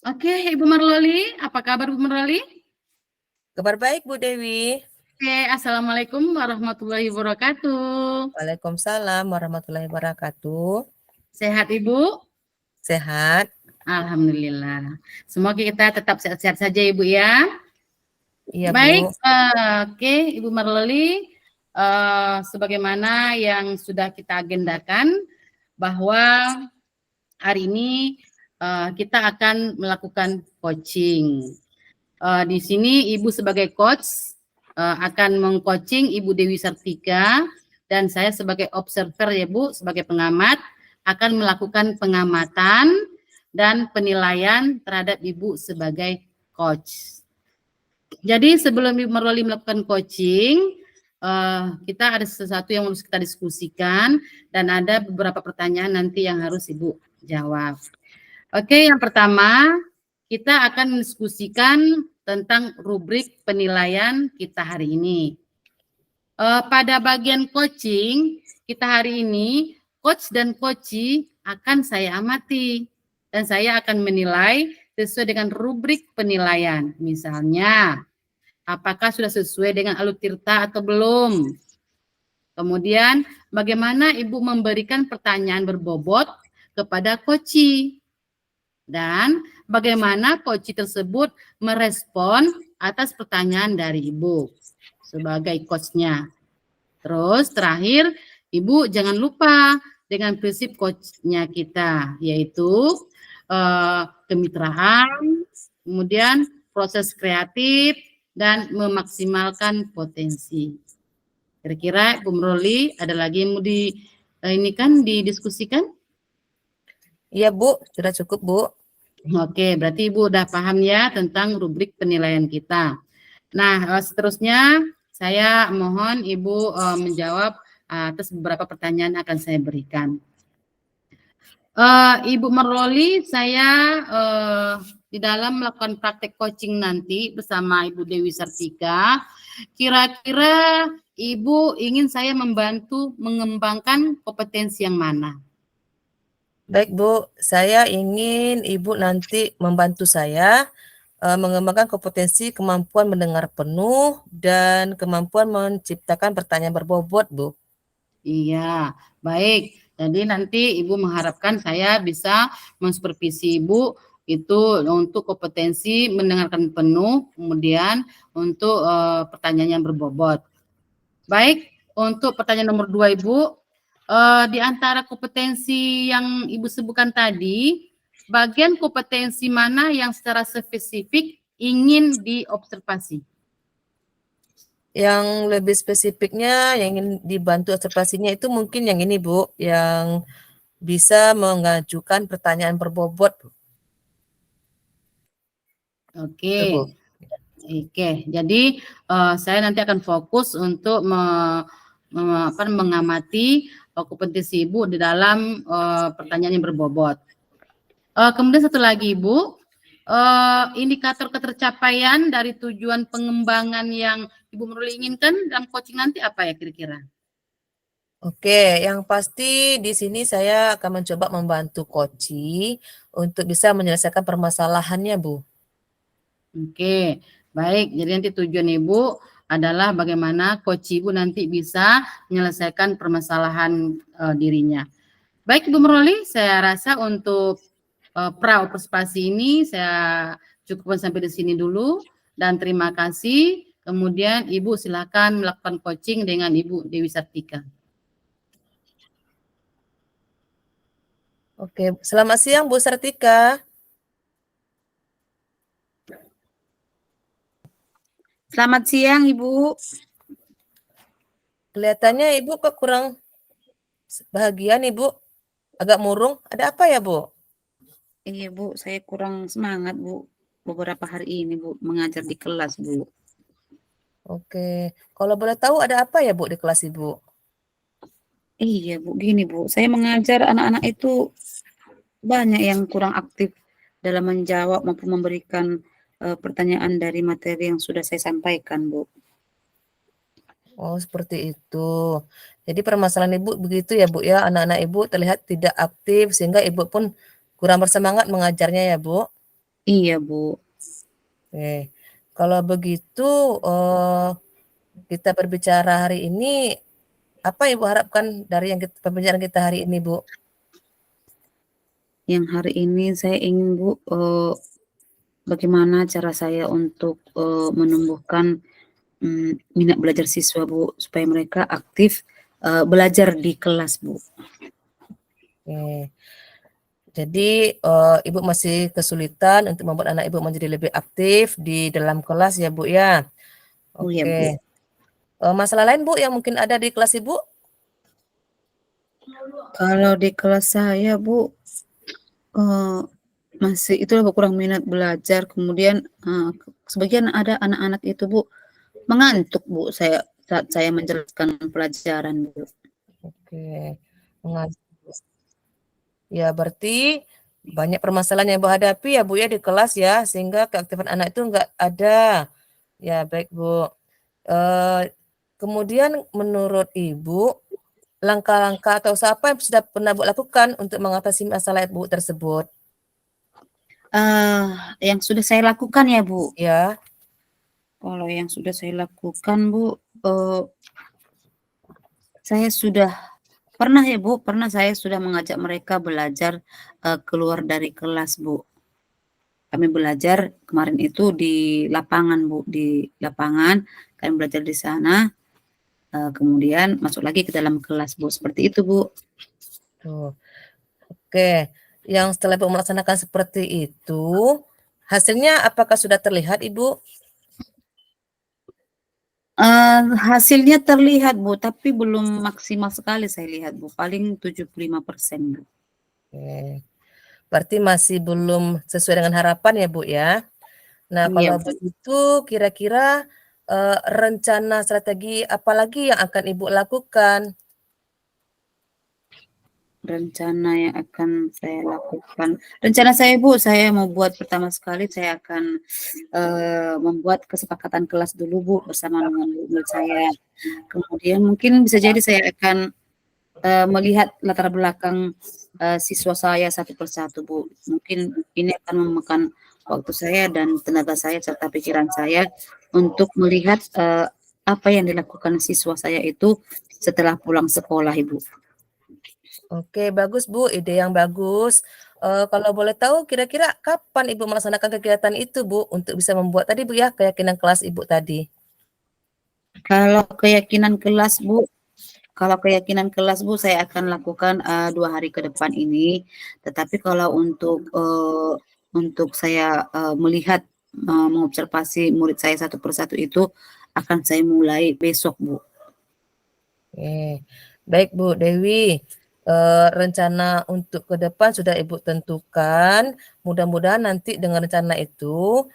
Oke, Ibu Marloli, apa kabar Bu Marloli? Kabar baik Bu Dewi. Oke, Assalamualaikum warahmatullahi wabarakatuh. Waalaikumsalam warahmatullahi wabarakatuh. Sehat Ibu? Sehat? Alhamdulillah. Semoga kita tetap sehat-sehat saja Ibu ya. Iya Baik, Bu. oke Ibu Marloli, sebagaimana yang sudah kita agendakan bahwa hari ini kita akan melakukan coaching. Di sini Ibu sebagai coach akan mengcoaching Ibu Dewi Sartika dan saya sebagai observer ya Bu, sebagai pengamat akan melakukan pengamatan dan penilaian terhadap Ibu sebagai coach. Jadi sebelum Ibu Marloli melakukan coaching, kita ada sesuatu yang harus kita diskusikan dan ada beberapa pertanyaan nanti yang harus Ibu jawab. Oke, yang pertama kita akan mendiskusikan tentang rubrik penilaian kita hari ini. Pada bagian coaching kita hari ini, coach dan coachee akan saya amati dan saya akan menilai sesuai dengan rubrik penilaian. Misalnya, apakah sudah sesuai dengan Alutirta atau belum? Kemudian, bagaimana Ibu memberikan pertanyaan berbobot kepada coachee? Dan bagaimana coachee tersebut merespon atas pertanyaan dari Ibu sebagai coachnya. Terus terakhir, Ibu jangan lupa dengan prinsip coachnya kita, yaitu kemitraan, kemudian proses kreatif, dan memaksimalkan potensi. Kira-kira Bu Marloli ada lagi yang mau didiskusikan? Iya Bu, sudah cukup Bu. Oke, berarti Ibu udah paham ya tentang rubrik penilaian kita. Nah, seterusnya saya mohon Ibu menjawab atas beberapa pertanyaan yang akan saya berikan. Ibu Marloli, saya di dalam melakukan praktek coaching nanti bersama Ibu Dewi Sartika, kira-kira Ibu ingin saya membantu mengembangkan kompetensi yang mana? Baik Bu, saya ingin Ibu nanti membantu saya mengembangkan kompetensi kemampuan mendengar penuh dan kemampuan menciptakan pertanyaan berbobot Bu. Iya, baik. Jadi nanti Ibu mengharapkan saya bisa mensupervisi Ibu itu untuk kompetensi mendengarkan penuh, kemudian untuk pertanyaan yang berbobot. Baik, untuk pertanyaan nomor 2 Ibu, di antara kompetensi yang Ibu sebutkan tadi, bagian kompetensi mana yang secara spesifik ingin diobservasi? Yang lebih spesifiknya yang ingin dibantu observasinya itu mungkin yang ini Bu, yang bisa mengajukan pertanyaan berbobot Bu. Oke. Itu, Bu. Oke, jadi saya nanti akan fokus untuk mengamati kompetensi Ibu di dalam pertanyaan yang berbobot. Kemudian satu lagi Ibu, indikator ketercapaian dari tujuan pengembangan yang Ibu Marloli inginkan dalam coaching nanti apa ya kira-kira? Oke, yang pasti di sini saya akan mencoba membantu coachee untuk bisa menyelesaikan permasalahannya, Bu. Oke, baik. Jadi nanti tujuan Ibu adalah bagaimana coach Ibu nanti bisa menyelesaikan permasalahan dirinya. Baik Ibu Marloli, saya rasa untuk pra-observasi ini saya cukupkan sampai di sini dulu dan terima kasih. Kemudian Ibu silakan melakukan coaching dengan Ibu Dewi Sartika. Oke, selamat siang Bu Sartika. Selamat siang Ibu. Kelihatannya Ibu kok kurang bahagia nih Bu. Agak murung. Ada apa ya Bu? Iya Bu, saya kurang semangat Bu. Beberapa hari ini Bu, mengajar di kelas Bu. Oke, kalau boleh tahu ada apa ya Bu di kelas Ibu? Iya Bu, gini Bu, saya mengajar anak-anak itu banyak yang kurang aktif dalam menjawab maupun memberikan pertanyaan dari materi yang sudah saya sampaikan Bu. Oh, seperti itu. Jadi permasalahan Ibu begitu ya Bu ya, anak-anak Ibu terlihat tidak aktif sehingga Ibu pun kurang bersemangat mengajarnya ya Bu. Iya, Bu. Oke. Kalau begitu, kita berbicara hari ini, apa Ibu harapkan dari pembicaraan kita hari ini, Bu? Yang hari ini saya ingin, Bu, bagaimana cara saya untuk menumbuhkan minat belajar siswa, Bu, supaya mereka aktif belajar di kelas, Bu. Oke. Jadi, Ibu masih kesulitan untuk membuat anak Ibu menjadi lebih aktif di dalam kelas ya, Bu, ya? Oh ya, Bu. Oke. Masalah lain, Bu, yang mungkin ada di kelas Ibu? Kalau di kelas saya, Bu, masih itulah, Bu, kurang minat belajar. Kemudian sebagian ada anak-anak itu, Bu, mengantuk, Bu, saat saya menjelaskan pelajaran, Bu. Oke. Ya, berarti banyak permasalahan yang Ibu hadapi ya, Bu, ya, di kelas ya, sehingga keaktifan anak itu enggak ada. Ya, baik, Bu. Kemudian menurut Ibu, langkah-langkah atau usaha apa yang sudah pernah Bu lakukan untuk mengatasi masalah Ibu tersebut? Yang sudah saya lakukan ya, Bu? Ya, Kalau yang sudah saya lakukan, Bu, saya sudah pernah ya, Bu, saya sudah mengajak mereka belajar keluar dari kelas, Bu. Kami belajar kemarin itu di lapangan, Bu, di lapangan. Kami belajar di sana, kemudian masuk lagi ke dalam kelas, Bu. Seperti itu, Bu. tuh. Oke. Yang setelah Ibu melaksanakan seperti itu, hasilnya apakah sudah terlihat, Ibu? Hasilnya terlihat, Bu, tapi belum maksimal sekali saya lihat, Bu. Paling 75%, Bu. Oke. Berarti masih belum sesuai dengan harapan ya, Bu, ya? Nah, Iya, kalau Bu. begitu kira-kira, rencana strategi apa lagi yang akan Ibu lakukan? Rencana yang akan saya lakukan. Rencana saya, Bu, saya mau buat pertama sekali saya akan membuat kesepakatan kelas dulu, Bu, bersama dengan murid saya. Kemudian mungkin bisa jadi saya akan melihat latar belakang siswa saya satu persatu, Bu. Mungkin ini akan memakan waktu saya dan tenaga saya serta pikiran saya untuk melihat apa yang dilakukan siswa saya itu setelah pulang sekolah, Ibu. Oke, bagus, Bu, ide yang bagus. Kalau boleh tahu kira-kira kapan Ibu melaksanakan kegiatan itu, Bu, untuk bisa membuat tadi, Bu, ya, keyakinan kelas Ibu tadi? Kalau keyakinan kelas, Bu, saya akan lakukan 2 hari ke depan ini. Tetapi kalau untuk saya melihat, mengobservasi murid saya satu persatu itu akan saya mulai besok, Bu. Oke. Baik, Bu Dewi, rencana untuk ke depan sudah Ibu tentukan. Mudah-mudahan nanti dengan rencana itu,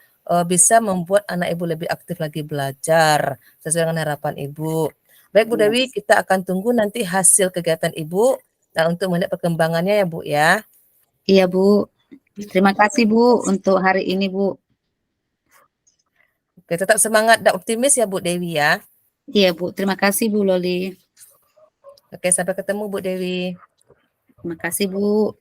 bisa membuat anak Ibu lebih aktif lagi belajar, sesuai dengan harapan Ibu. Baik, Bu Iya. Dewi, kita akan tunggu nanti hasil kegiatan Ibu, nah untuk melihat perkembangannya ya, Bu, ya. Iya, Bu. Terima kasih, Bu, untuk hari ini, Bu. Oke, tetap semangat dan optimis ya, Bu Dewi, ya. Iya, Bu. Terima kasih, Bu Loli. Oke, sampai ketemu, Bu Dewi. Terima kasih, Bu.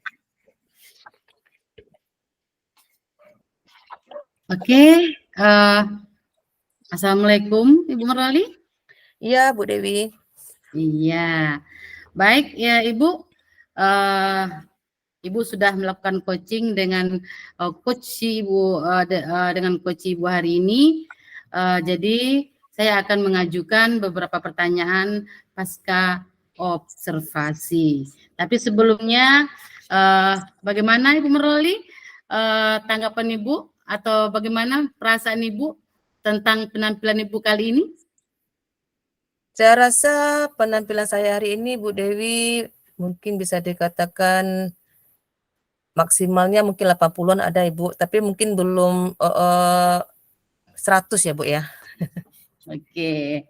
Oke, Assalamualaikum Ibu Merali. Iya, Bu Dewi. Iya, baik ya Ibu. Ibu sudah melakukan coaching dengan coach Ibu dengan coach Ibu hari ini. Jadi saya akan mengajukan beberapa pertanyaan pasca observasi. Tapi sebelumnya, bagaimana Ibu Meroli tanggapan Ibu atau bagaimana perasaan Ibu tentang penampilan Ibu kali ini? Saya rasa penampilan saya hari ini, Bu Dewi, mungkin bisa dikatakan maksimalnya mungkin 80-an ada, Ibu, tapi mungkin belum 100 ya, Bu, ya. Oke,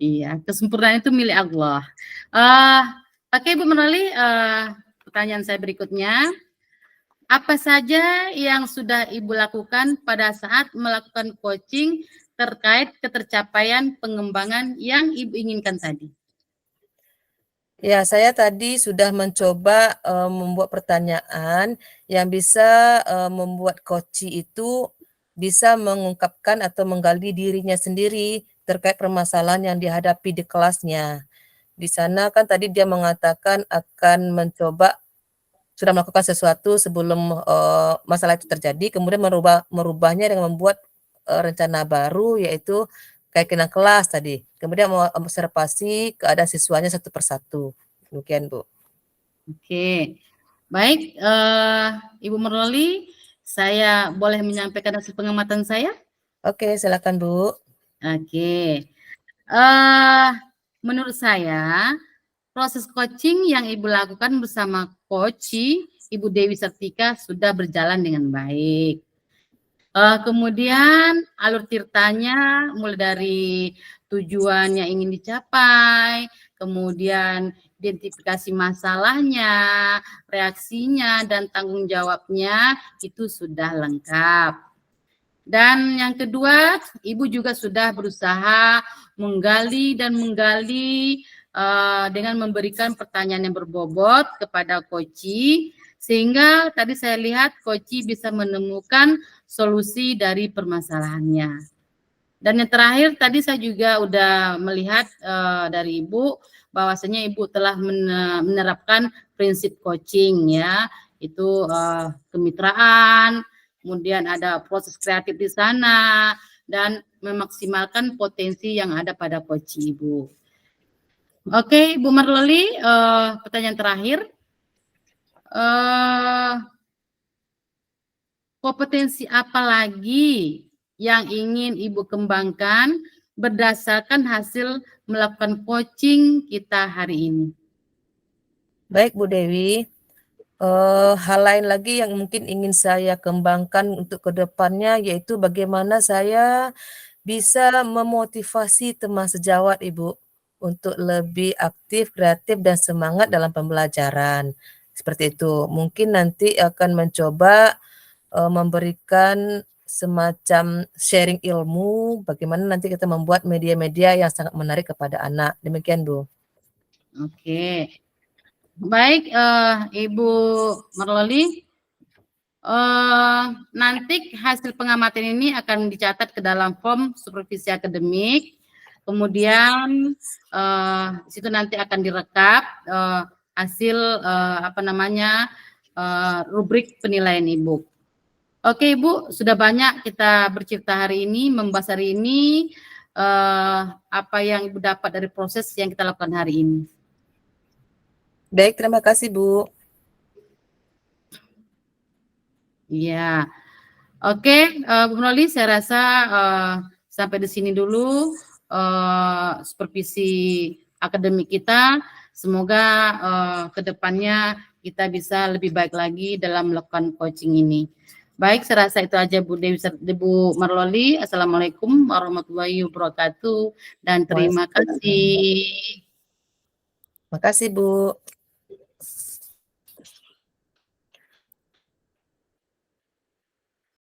iya, kesempurnaan itu milik Allah. Oke, Ibu Menoli, pertanyaan saya berikutnya. Apa saja yang sudah Ibu lakukan pada saat melakukan coaching terkait ketercapaian pengembangan yang Ibu inginkan tadi? Ya, saya tadi sudah mencoba membuat pertanyaan yang bisa membuat Koci itu bisa mengungkapkan atau menggali dirinya sendiri terkait permasalahan yang dihadapi di kelasnya. Di sana kan tadi dia mengatakan akan mencoba sudah melakukan sesuatu sebelum masalah itu terjadi, kemudian merubahnya dengan membuat rencana baru, yaitu keyakinan kelas tadi. Kemudian mengobservasi keadaan siswanya satu persatu. Demikian, Bu. Oke, baik, Ibu Merloli, saya boleh menyampaikan hasil pengamatan saya? Oke, silakan, Bu. Oke, menurut saya proses coaching yang Ibu lakukan bersama coach Ibu Dewi Sartika sudah berjalan dengan baik. Kemudian alur ceritanya mulai dari tujuan yang ingin dicapai, kemudian identifikasi masalahnya, reaksinya, dan tanggung jawabnya itu sudah lengkap. Dan yang kedua, Ibu juga sudah berusaha menggali dengan memberikan pertanyaan yang berbobot kepada Koci, sehingga tadi saya lihat Koci bisa menemukan solusi dari permasalahannya. Dan yang terakhir tadi saya juga udah melihat dari Ibu bahwasanya Ibu telah menerapkan prinsip coaching ya, itu kemitraan, kemudian ada proses kreatif di sana dan memaksimalkan potensi yang ada pada coach Ibu. Oke, Bu Marloli, pertanyaan terakhir. Kompetensi apa lagi yang ingin Ibu kembangkan berdasarkan hasil melakukan coaching kita hari ini? Baik, Bu Dewi. Hal lain lagi yang mungkin ingin saya kembangkan untuk kedepannya yaitu bagaimana saya bisa memotivasi teman sejawat Ibu untuk lebih aktif, kreatif, dan semangat dalam pembelajaran. Seperti itu. Mungkin nanti akan mencoba memberikan semacam sharing ilmu, bagaimana nanti kita membuat media-media yang sangat menarik kepada anak. Demikian, Bu. Oke. Baik, Ibu Marloli, nanti hasil pengamatan ini akan dicatat ke dalam form supervisi akademik. Kemudian situ nanti akan direkap hasil rubrik penilaian Ibu. Oke Ibu, sudah banyak kita bercerita hari ini, membahas hari ini apa yang Ibu dapat dari proses yang kita lakukan hari ini. Baik, terima kasih Bu. Iya, oke Bu Noli, saya rasa sampai di sini dulu supervisi akademik kita. Semoga ke depannya kita bisa lebih baik lagi dalam melakukan coaching ini. Baik, saya rasa itu aja Bu Dewi, Bu Marloli. Assalamualaikum warahmatullahi wabarakatuh dan terima kasih. Terima kasih Bu.